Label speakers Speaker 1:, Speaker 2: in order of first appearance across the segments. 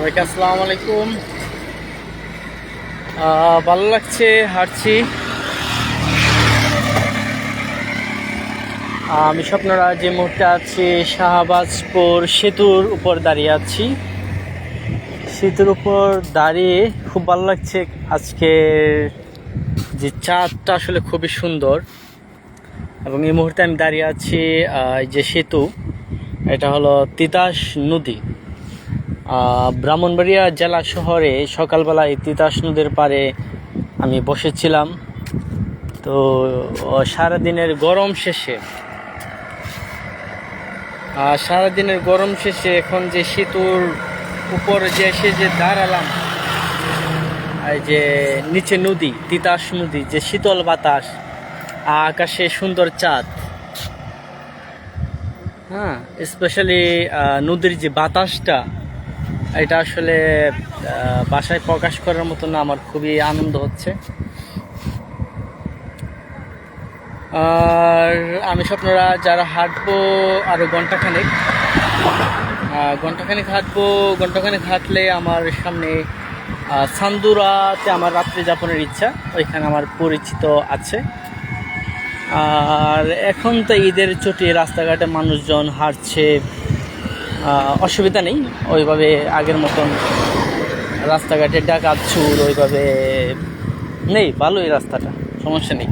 Speaker 1: সবাইকে আসসালামু আলাইকুম। ভালো লাগছে, হাঁটছি। আমি স্বপ্নরা যে মুহূর্তে আছি শাহবাজপুর সেতুর উপর দাঁড়িয়ে আছি। সেতুর উপর দাঁড়িয়ে খুব ভালো লাগছে। আজকে যে চাঁদটা আসলে খুবই সুন্দর, এবং এই মুহূর্তে আমি দাঁড়িয়ে আছি এই যে সেতু, এটা হলো তিতাস নদী। ব্রাহ্মণবাড়িয়া জেলা শহরে সকালবেলা এই তিতাস নদীর পাড়ে আমি বসেছিলাম। তো সারাদিনের গরম শেষে এখন যে সেতুর উপর যে এসে যে দাঁড়ালাম, এই যে নিচে নদী, তিতাস নদী, যে শীতল বাতাস, আকাশে সুন্দর চাঁদ, হ্যাঁ, স্পেশালি নদীর যে বাতাসটা, এটা আসলে ভাষায় প্রকাশ করার মতো না। আমার খুবই আনন্দ হচ্ছে। আর আমি স্বপ্নরা যারা হাঁটবো আরও ঘন্টাখানেক হাঁটলে আমার সামনে সান্দুরাতে আমার রাত্রি যাপনের ইচ্ছা, ওইখানে আমার পরিচিত আছে। আর এখন তো ঈদের ছুটি, রাস্তাঘাটে মানুষজন হাঁটছে, অসুবিধা নেই। ওইভাবে আগের মতন রাস্তাঘাটে ডাকাত চুর ওইভাবে নেই, ভালোই রাস্তাটা, সমস্যা নেই।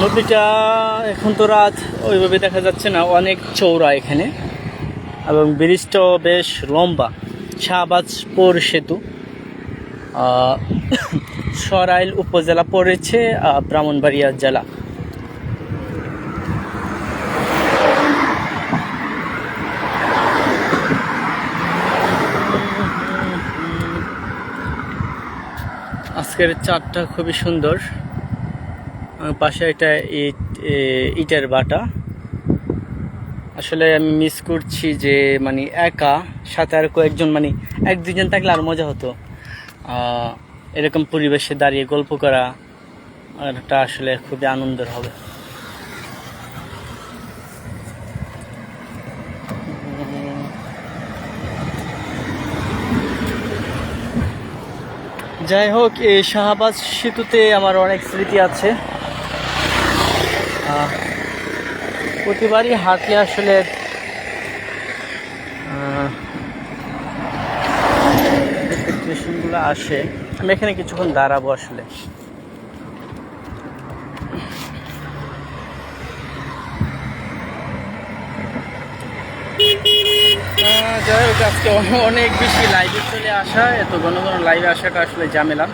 Speaker 1: নদীটা এখন তো রাত, ওইভাবে দেখা যাচ্ছে না, অনেক চওড়া এখানে, এবং ব্রিজটাও বেশ লম্বা। শাহবাজপুর সেতু, সরাইল উপজেলা পড়েছে ব্রাহ্মণবাড়িয়া জেলা। আজকের চাঁদটা খুবই সুন্দর। পাশে একটা ইটের বাটা। আসলে আমি মিস করছি যে মানে একা, সাথে আর কয়েকজন, মানে এক দুজন থাকলে আর মজা হতো। এরকম পরিবেশে দাঁড়িয়ে গল্প করা, এটা আসলে খুবই আনন্দের হবে। যাই হোক, এই শাহবাজ সেতুতে আমার অনেক স্মৃতি আছে। প্রতিবারই হাঁটলে আসলে স্টেশনগুলো আসে। আমি এখানে কিছুক্ষণ দাঁড়াবো আসলে। যাই হোক, আজকে অনেক বেশি লাইভে চলে আসা, এত ঘন ঘন লাইভে আসাটা আসলে ঝামেলা।